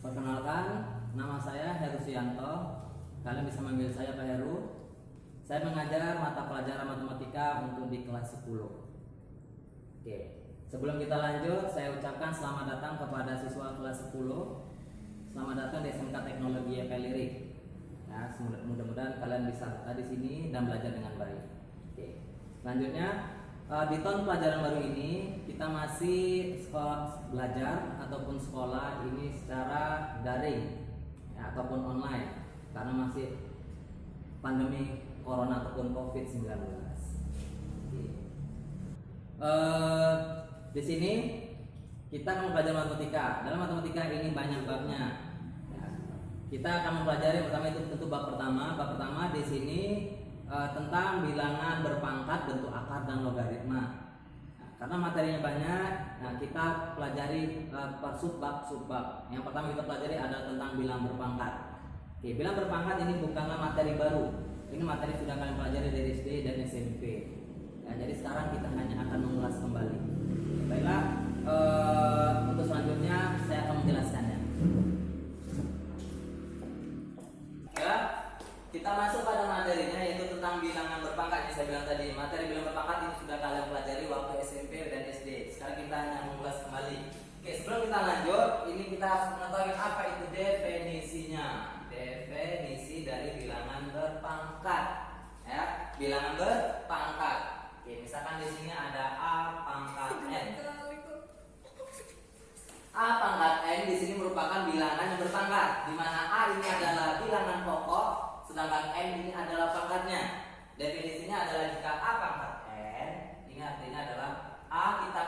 Perkenalkan, nama saya Heru Sianto. Kalian bisa manggil saya Pak Heru. Saya mengajar mata pelajaran matematika untuk di kelas 10. Oke, sebelum kita lanjut, saya ucapkan selamat datang kepada siswa kelas 10. Selamat datang di SMK Teknologi EP Lirik. Ya, mudah-mudahan kalian bisa betah di sini dan belajar dengan baik. Oke, selanjutnya di tahun pelajaran baru ini kita masih belajar ataupun sekolah ini secara daring ya, ataupun online karena masih pandemi corona ataupun COVID-19. Di sini kita akan belajar matematika. Dalam matematika ini banyak babnya. Ya, kita akan mempelajari pertama itu tentu bab pertama. Bab pertama di sini tentang bilangan berpangkat, bentuk akar dan logaritma. Nah, karena materinya banyak, nah kita pelajari per subbab. Yang pertama kita pelajari adalah tentang bilangan berpangkat. Oke, bilangan berpangkat ini bukanlah materi baru. Ini materi sudah kalian pelajari dari SD dan SMP. Nah, jadi sekarang kita hanya akan mengulas kembali. Baiklah, untuk selanjutnya saya akan menjelaskannya. Kita masuk pada materinya yaitu tentang bilangan berpangkat. Yang saya bilang tadi, materi bilangan berpangkat ini sudah kalian pelajari waktu SMP dan SD. Sekarang kita hanya mengulas kembali. Oke, sebelum kita lanjut, ini kita harus mengetahui apa itu definisinya. Definisi dari bilangan berpangkat. Ya, bilangan berpangkat. Oke, misalkan di sini ada A pangkat N. A pangkat N di sini merupakan bilangan yang berpangkat, di mana A ini adalah bilangan pokok, sedangkan N ini adalah pangkatnya. Definisinya adalah jika A pangkat N, ini artinya adalah A kita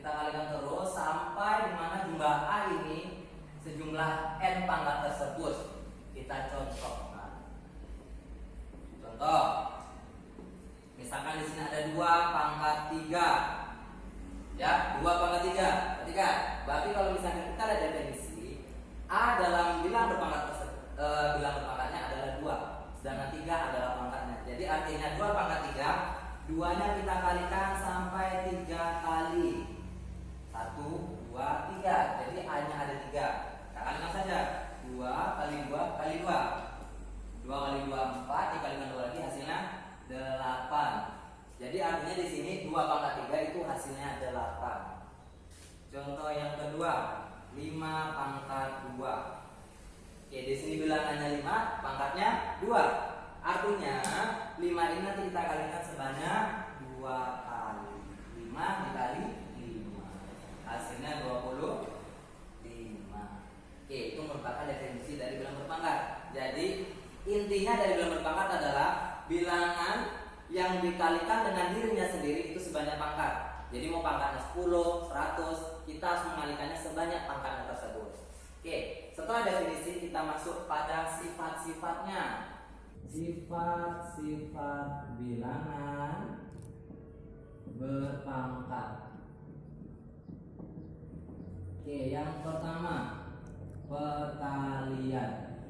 kalikan terus sampai di mana jumlah A ini sejumlah N pangkat tersebut. Kita contohkan. Contoh, misalkan di sini ada 2 pangkat 3. Ya, 2 pangkat 3. Perhatikan. Berarti kalau misalkan kita ada definisi A dalam bilangan berpangkat bilangan berpangkatnya adalah 2, sedangkan 3 adalah pangkatnya. Jadi artinya 2 pangkat 3, 2-nya kita kalikan sampai 3 kali. 1, 2, 3. Jadi A-nya ada 3. Kita kalikan saja. 2 kali 2 kali 2. 2 kali 2 4, dikalikan 2 lagi hasilnya 8. Jadi artinya di sini 2 pangkat 3 itu hasilnya 8. Contoh yang kedua, 5 pangkat 2. Oke, di sini bilangannya 5, pangkatnya 2. Artinya 5 ini nanti kita kalikan sebanyak 2 kali. 5 dikali 5. Hasilnya 25. Oke, itu merupakan definisi dari bilangan berpangkat. Jadi intinya dari bilangan berpangkat adalah bilangan yang dikalikan dengan dirinya sendiri itu sebanyak pangkat. Jadi mau pangkatnya 10, 100, kita harus mengalikannya sebanyak pangkatnya tersebut. Oke, setelah definisi kita masuk pada sifat-sifatnya. Sifat-sifat bilangan berpangkat. Oke, yang pertama, perkalian.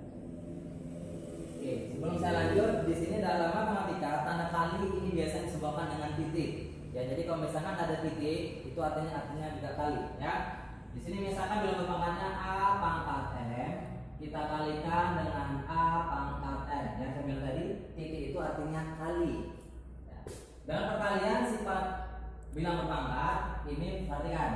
Oke, sebelum saya lanjut, di sini dalam matematika tanda kali ini biasanya disebutkan dengan titik. Ya, jadi kalau misalkan ada titik, itu artinya 3 kali. Ya, di sini misalkan bilangan berpangkatnya A pangkat M, kita kalikan dengan A pangkat N. Yang saya bilang tadi, titik itu artinya kali. Ya. Dalam perkalian sifat bilangan berpangkat ini perhatikan.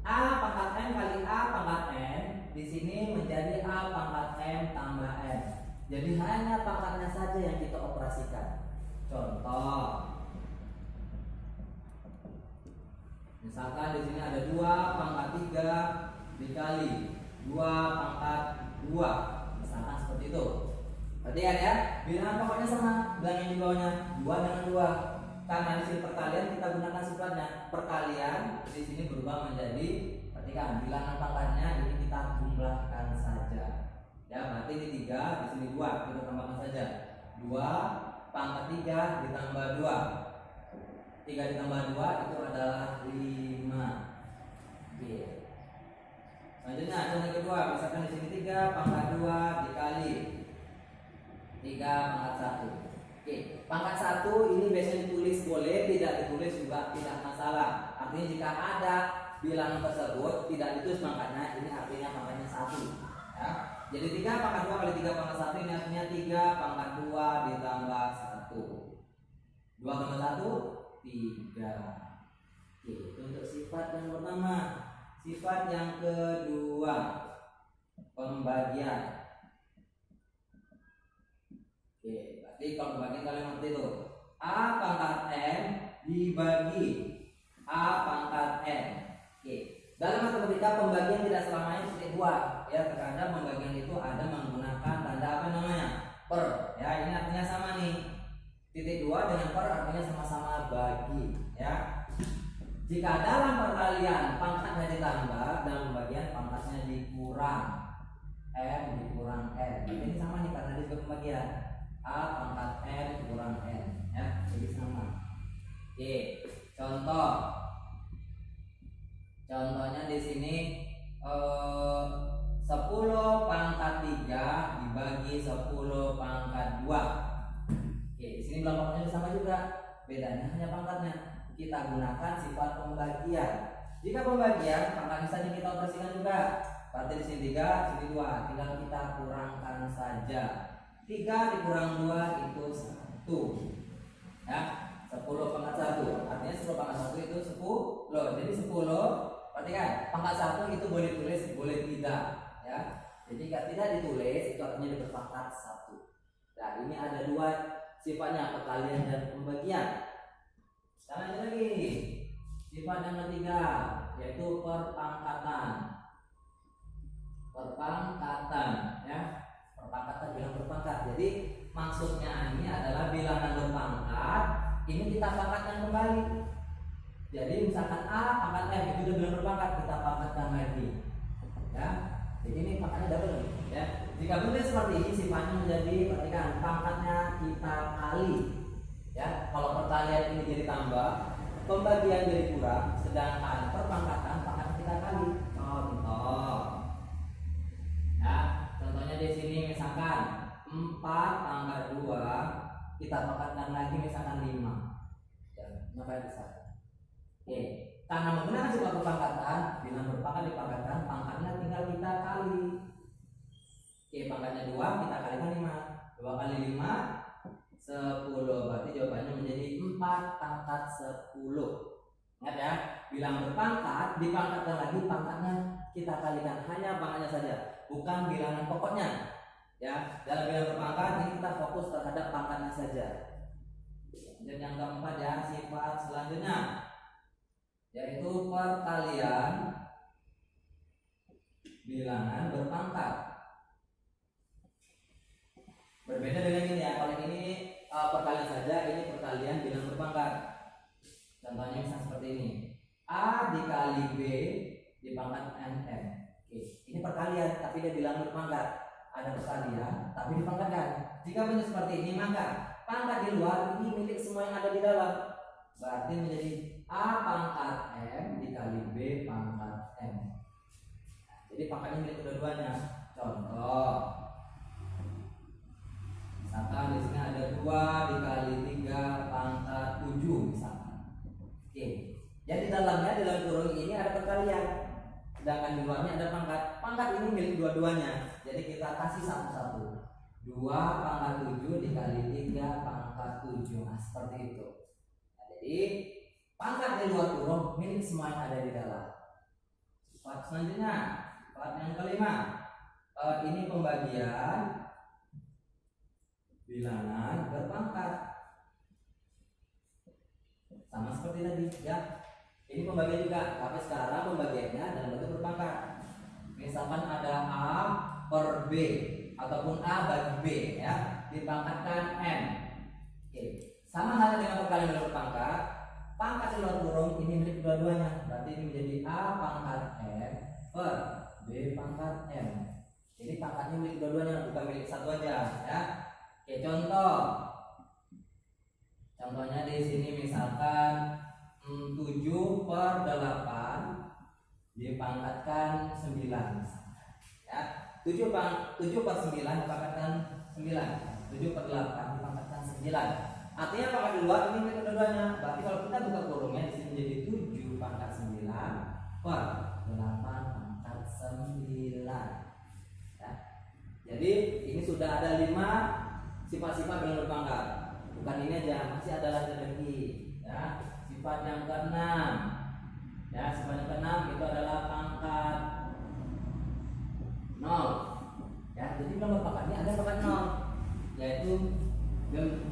A pangkat M kali A pangkat N di sini menjadi A pangkat M tambah N. Jadi hanya pangkatnya saja yang kita operasikan. Contoh, misalkan di sini ada 2 pangkat 3 dikali 2 pangkat 2. Misalkan seperti itu. Perhatikan ya, bilangan pokoknya sama, bilangan yang di bawahnya 2 dengan 2. Karena di sini perkalian kita gunakan sifatnya perkalian, di sini berubah menjadi, perhatikan, bilangan pangkatnya ini kita jumlahkan saja. Ya, berarti ini 3, di sini 2, kita tambahkan saja. 2 pangkat 3 ditambah 2. 3 ditambah 2 itu adalah 5. Oke. Selanjutnya contoh yang kedua, misalkan di sini 3 pangkat 2 dikali 3 pangkat 1. Oke, pangkat 1 ini biasanya ditulis boleh, tidak ditulis juga tidak masalah. Artinya jika ada bilangan tersebut tidak ditulis pangkatnya, ini artinya Jadi 3 pangkat 2 kali 3 pangkat 1 ini artinya 3 pangkat 2 ditambah 1. 2 tambah 1 3. Oke, itu untuk sifat yang pertama. Sifat yang kedua, pembagian. Oke, berarti kalau pembagian kalian ngerti itu. A pangkat M dibagi A pangkat M. Oke. Dalam matematika pembagian tidak selamanya titik 2. Ya, terkadang pembagian itu ada menggunakan tanda apa namanya? Per. Ya, ini artinya sama nih. Titik 2 dengan per artinya sama-sama bagi, ya. Jika dalam perkalian pangkatnya ditambah, dalam pembagian pangkatnya dikurang. M dikurang N. Ini sama nih karena disebut pembagian. A pangkat M kurang N, ya. Jadi sama. Oke, contoh. Contohnya di sini 10 pangkat 3 dibagi 10 pangkat 2. Oke, di sini kelompoknya sama juga. Bedanya hanya pangkatnya. Kita gunakan sifat pembagian. Jika pembagian, pangkatnya saja kita operasikan juga. Berarti di sini 3, sini 2. Tinggal kita kurangkan saja. 3 dikurang 2 itu 1. Ya, 10 pangkat 1. Artinya 10 pangkat 1 itu 10. Jadi 10. Perhatikan, pangkat 1 itu boleh tulis, boleh tidak, ya. Jadi jika tidak ditulis itu artinya berpangkat 1. Nah, ini ada 2 sifatnya, perkalian dan pembagian. Sekarang lanjut lagi. Sifat yang ketiga yaitu perpangkatan. Perpangkatan, ya. Perpangkatan bilang berpangkat. Jadi maksudnya ini adalah bilangan berpangkat, ini kita pangkatkan kembali. Jadi misalkan A pangkat M itu udah bilang berpangkat, kita pangkatkan lagi, ya. Jadi ini pangkatnya double, ya. Jika bentuk seperti ini sifatnya menjadi, perhatikan, pangkatnya kita kali, ya. Kalau perkalian ini jadi tambah, pembagian jadi kurang, sedangkan perpangkatan pangkatnya kita kali. Contoh, ya. Contohnya di sini misalkan 4 pangkat 2 kita pangkatkan lagi misalkan 5, ya. Nyampe besar. Oke, karena menggunakan sifat perpangkatan, bila berpangkat dipangkatkan, pangkatnya tinggal kita kali. Oke, pangkatnya 2, kita kalikan 5. 2 kali 5, 10. Berarti jawabannya menjadi 4 pangkat 10. Ingat ya, bilang berpangkat, dipangkatkan lagi, pangkatnya kita kalikan. Hanya pangkatnya saja, bukan bilangan pokoknya. Ya, dalam bilangan berpangkat ini kita fokus terhadap pangkatnya saja. Dan yang keempat ya, sifat selanjutnya yaitu perkalian bilangan berpangkat. Berbeda dengan ini ya, kalau ini perkalian saja, ini perkalian bilangan berpangkat. Contohnya misalnya seperti ini, A dikali B dipangkat NN. Oke, ini perkalian tapi dia bilangan berpangkat. Ada perkalian tapi dipangkatkan. Jika bentuk seperti ini, maka pangkat di luar ini milik semua yang ada di dalam. Berarti menjadi A pangkat M dikali B pangkat M. Jadi pangkatnya milik kedua-duanya. Contoh, misalkan di sini ada 2 dikali 3 pangkat 7 misalkan. Oke. Jadi dalamnya, dalam kurung ini ada perkalian, sedangkan di luarnya ada pangkat. Pangkat ini milik dua-duanya. Jadi kita kasih satu-satu. 2 pangkat 7 dikali 3 pangkat 7. Nah, seperti itu. Nah, jadi pangkat di luar kurung milik semua yang ada di dalam. Sifat selanjutnya, sifat yang kelima, ini pembagian bilangan berpangkat. Sama seperti tadi ya. Ini pembagian juga, tapi sekarang pembagiannya dalam bentuk berpangkat. Misalkan ada A per B ataupun A bagi B ya, dipangkatkan M. Oke. Sama halnya dengan perkalian berpangkat. Pangkat di luar kurung ini milik dua-duanya. Berarti ini menjadi A pangkat M per B pangkat M. Jadi pangkatnya milik dua-duanya, bukan milik satu aja ya. Oke, contoh. Contohnya di sini misalkan 7 per 8 dipangkatkan 9 ya. 7 per 9 dipangkatkan 9. 7 per 8 dipangkatkan 9. Artinya pangkat di luar ini milik kedua-duanya. Berarti kalau kita buka kurungnya di sini menjadi 7 pangkat 9 per 8 pangkat 9 ya. sudah ada 5 sifat-sifat bilangan berpangkat. Bukan ini aja, masih ada lagi. Ya, sifat yang keenam. Ya, sifat yang keenam itu adalah pangkat 0. Ya, jadi bilangan berpangkat ini ada pangkat 0, yaitu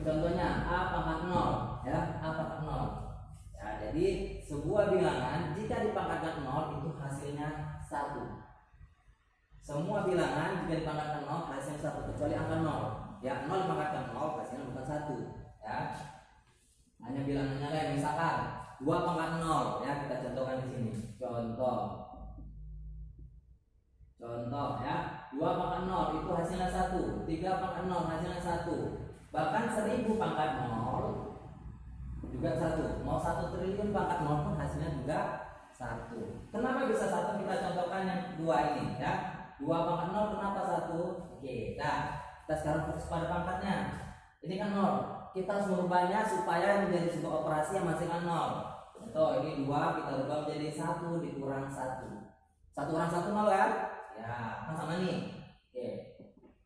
contohnya A pangkat 0. Ya, A pangkat 0. Ya, jadi sebuah bilangan jika dipangkatkan 0 itu hasilnya 1. Semua bilangan jika dipangkatkan 0 hasilnya 1 kecuali angka 0. Ya, 0 dipangkatkan 0 hasilnya bukan 1. Ya. Hanya bilangannya lain, misalkan 2 pangkat 0. Ya, kita contohkan di sini. Contoh ya, 2 pangkat 0 itu hasilnya 1. 3 pangkat 0 hasilnya 1. Bahkan 1000 pangkat 0 juga 1. Mau 1 triliun pangkat 0 pun hasilnya juga 1. Kenapa bisa 1? Kita contohkan yang 2 ini ya. 2 pangkat 0 kenapa 1? Oke, nah kita sekarang fokus pada pangkatnya. Ini kan 0. Kita harus merubahnya supaya menjadi sebuah operasi yang menghasilkan 0. Contoh ini 2 kita rubah menjadi 1 dikurang 1. 1 kurang 1 0 ya? Ya, kan sama nih. Oke.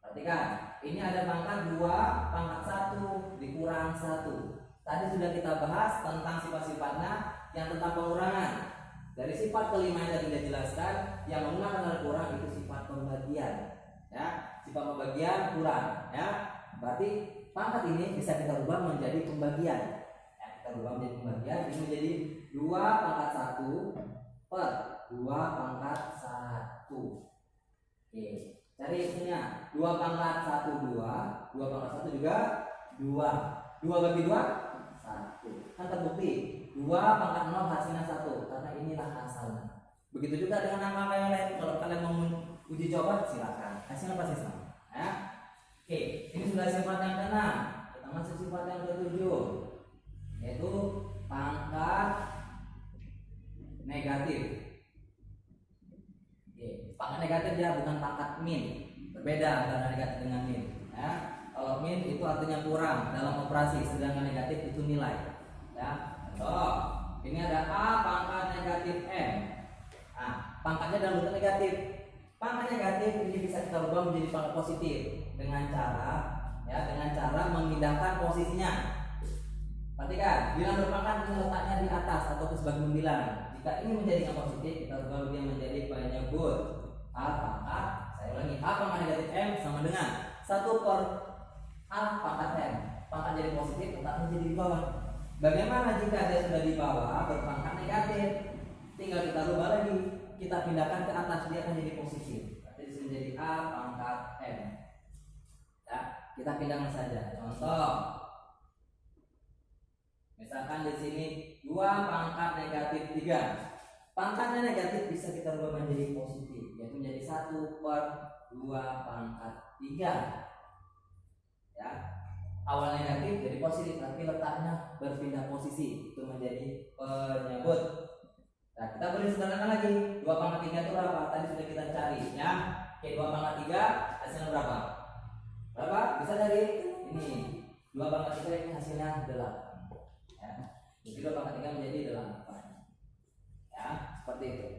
Perhatikan, ini ada pangkat 2 pangkat 1 dikurang 1. Tadi sudah kita bahas tentang sifat-sifatnya yang tentang pengurangan. Dari sifat kelima yang tadi kita jelaskan, yang menggunakan tanda kurang itu sifat pembagian. Ya, sifat pembagian kurang. Ya, berarti pangkat ini bisa kita rubah menjadi pembagian. Ya, kita rubah menjadi pembagian. Ini menjadi 2 pangkat 1 per 2 pangkat 1. Oke, cari isinya. 2 pangkat 1 2, 2 pangkat 1 juga 2. 2 bagi 2 1. Kan terbukti 2 pangkat 0 hasilnya 1 karena inilah asalnya. Begitu juga dengan angka yang lain. Kalau kalian mau uji coba silakan. Hasilnya pasti sama. Ya. Oke, ini sudah sifat yang ke-6. Kita masuk sifat yang ke-7, yaitu pangkat negatif. Oke, pangkat negatif ya, bukan pangkat min. Berbeda antara negatif dengan min. Ya. Kalau min itu artinya kurang dalam operasi, sedangkan negatif itu nilai. Ya, contoh ini ada A pangkat negatif M. Nah, pangkatnya dalam bentuk negatif. Pangkat negatif ini bisa kita ubah menjadi pangkat positif dengan cara memindahkan posisinya. Perhatikan, bilangan berpangkat ini letaknya di atas atau ke sebagian bilangan. Jika ini menjadi yang positif, kita ubah dia menjadi penyebut. A pangkat, saya ulangi, A pangkat negatif M sama dengan 1 per A pangkat M. Pangkat jadi positif, letaknya jadi di bawah. Bagaimana jika dia sudah di bawah berpangkat negatif? Tinggal kita rubah lagi, kita pindahkan ke atas, dia akan jadi positif. Berarti di sini jadi A pangkat M. Ya, kita pindahkan saja. Contoh, misalkan di sini 2 pangkat negatif 3. Pangkatnya negatif bisa kita rubah menjadi positif, yaitu menjadi 1 per 2 pangkat 3. Ya, awal negatif jadi positif, tapi letaknya berpindah posisi, itu menjadi penyebut. Nah, kita boleh sederhanakan lagi. 2 pangkat 3 itu berapa? Tadi sudah kita cari ya. Oke, 2 pangkat 3 hasilnya berapa? Berapa? Bisa dari ini. 2 pangkat 3 ini hasilnya 8. Ya. Jadi 2 pangkat 3 menjadi 8. Ya, seperti itu.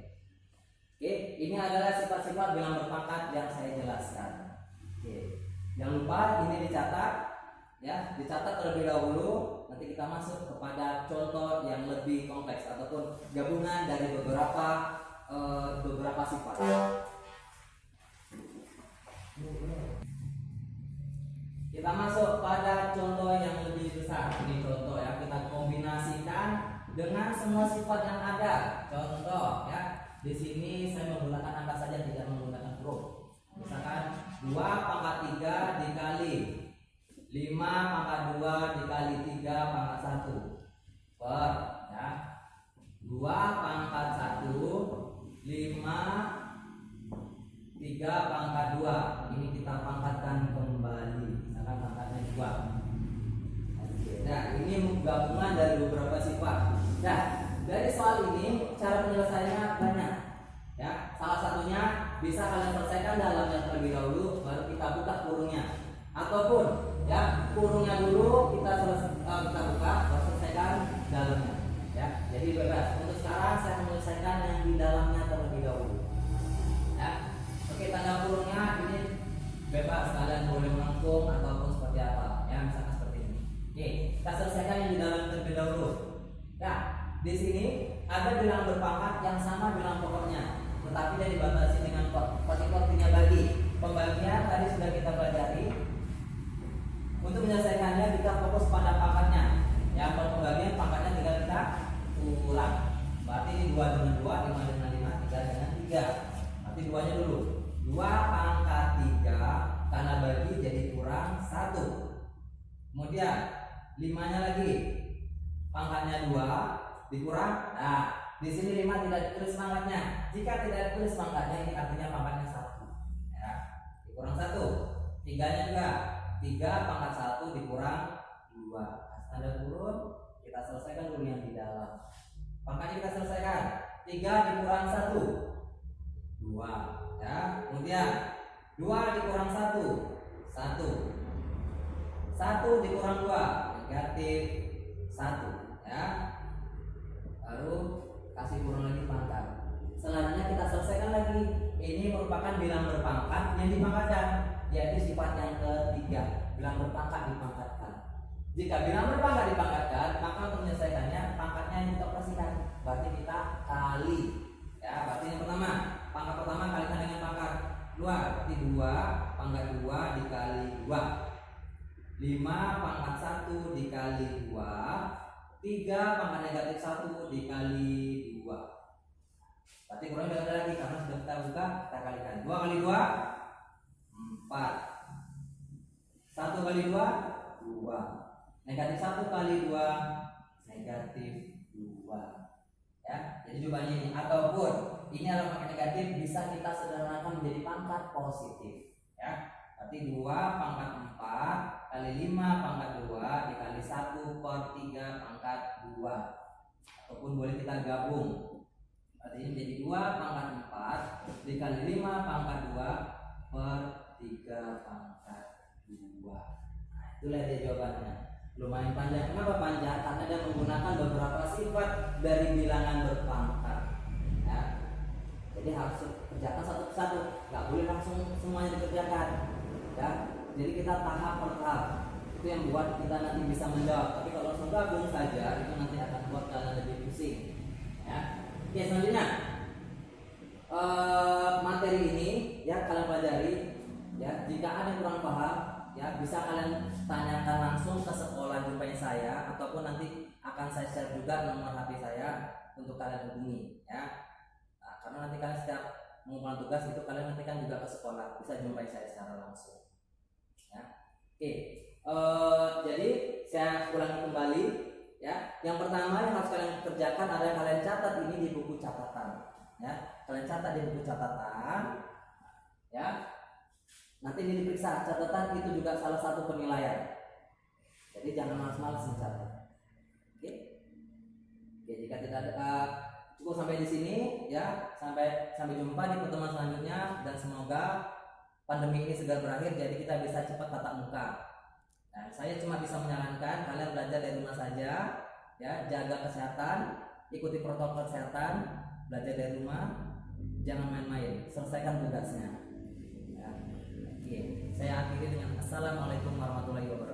Oke, ini adalah sifat-sifat bilangan berpangkat yang saya jelaskan. Oke. Jangan lupa ini dicatat. Ya, dicatat terlebih dahulu. Nanti kita masuk kepada contoh yang lebih kompleks ataupun gabungan dari beberapa sifat. Kita masuk pada contoh yang lebih besar. Ini contoh ya, kita kombinasikan dengan semua sifat yang ada. Contoh ya, di sini saya menggunakan angka saja, tidak menggunakan huruf. Misalkan 2 pangkat 3 dikali 5 pangkat 2 dikali 3 pangkat 1 per ya 2 pangkat 1 5 3 pangkat 2. Ini kita pangkatkan kembali, misalkan pangkatnya 2. Nah, ini gabungan dari beberapa sifat. Nah, dari soal ini cara penyelesaiannya banyak. Ya, salah satunya bisa kalian selesaikan dalamnya terlebih dahulu, baru kita buka kurungnya. Ataupun ya kurungnya dulu kita buka, baru selesaikan dalamnya. Ya, jadi bebas. Untuk sekarang saya menyelesaikan yang di dalamnya terlebih dahulu. Ya, oke, tanda kurungnya ini bebas, kalian boleh sama bilangan pokoknya, tetapi dia dibatasi dengan partikel bagi. Pembagian tadi sudah kita pelajari. Untuk menyelesaikannya kita fokus pada pangkatnya. Yang pembagian pangkatnya tinggal kita kurang. Berarti ini 2 dengan 2, 5 dengan 5, 3 dengan 3. Berarti 2-nya dulu. 2 pangkat 3 karena bagi jadi kurang 1. Kemudian 5-nya lagi. Pangkatnya 2 dikurang. Nah, di sini 5 tidak ditulis pangkatnya. Jika tidak ditulis pangkatnya ini artinya pangkatnya 1. Ya, dikurang 1. 3-nya juga. 3 pangkat 1 dikurang 2. Tanda kurung, kita selesaikan dulu yang di dalam. Pangkatnya kita selesaikan. 3 dikurang 1, 2. Ya, kemudian 2 dikurang 1, 1. 1 dikurang 2, negatif 1. Ya, baru kasih kurang lagi pangkat. Selanjutnya kita selesaikan lagi. Ini merupakan bilang berpangkat yang dipangkatkan, yaitu sifat yang ketiga, bilang berpangkat dipangkatkan. Jika bilang berpangkat dipangkatkan, maka untuk menyelesaikannya pangkatnya yang kita operasikan. Berarti kita kali. Ya, berarti yang pertama, pangkat pertama kalikan dengan pangkat 2. Berarti 2 pangkat 2 dikali 2. 5 pangkat 1 dikali 2. 3 pangkat negatif 1 dikali 2. Berarti kurang beda lagi karena sudah kita buka, kita kalikan. 2 kali 2 4. 1 kali 2 2. Negatif 1 kali 2 negatif 2. Ya, jadi jawabannya ini. Ataupun ini adalah pangkat negatif, bisa kita sederhanakan menjadi pangkat positif. Ya, berarti 2 pangkat 4 kali 5 pangkat 2 dikali 1 per 3 pangkat 2. Ataupun boleh kita gabung. Berarti ini menjadi 2 pangkat 4 dikali 5 pangkat 2 per 3 pangkat 2. Nah, itulah dia jawabannya. Lumayan panjang. Kenapa panjang? Karena dia menggunakan beberapa sifat dari bilangan berpangkat. Ya. Jadi harus kerjakan satu persatu. Gak boleh langsung semuanya dikerjakan. Ya. Jadi kita tahap per tahap. Itu yang buat kita nanti bisa menjawab. Tapi kalau langsung gabung saja, itu nanti akan buat kalian lebih pusing. Ya. Oke, selanjutnya materi ini ya kalian pelajari. Ya, jika ada yang kurang paham, ya bisa kalian tanyakan langsung ke sekolah jumpai saya, ataupun nanti akan saya share juga nomor HP saya untuk kalian hubungi. Ya, nah, karena nanti kalian setiap mengumpulkan tugas itu kalian nanti kan juga ke sekolah, bisa jumpai saya secara langsung. Ya, oke. Jadi saya ulangi kembali. Ya, yang pertama yang harus kalian kerjakan adalah kalian catat ini di buku catatan. Ya, kalian catat di buku catatan. Ya, nanti ini diperiksa catatan itu juga salah satu penilaian. Jadi jangan malas-malas mencatat. Oke. Oke, jika tidak ada cukup sampai di sini ya. Sampai jumpa di pertemuan selanjutnya dan semoga pandemi ini segera berakhir jadi kita bisa cepat tatap muka. Nah, saya cuma bisa menyarankan kalian belajar dari rumah saja, ya, jaga kesehatan, ikuti protokol kesehatan, belajar dari rumah, jangan main-main, selesaikan tugasnya. Ya. Oke, saya akhiri dengan assalamualaikum warahmatullahi wabarakatuh.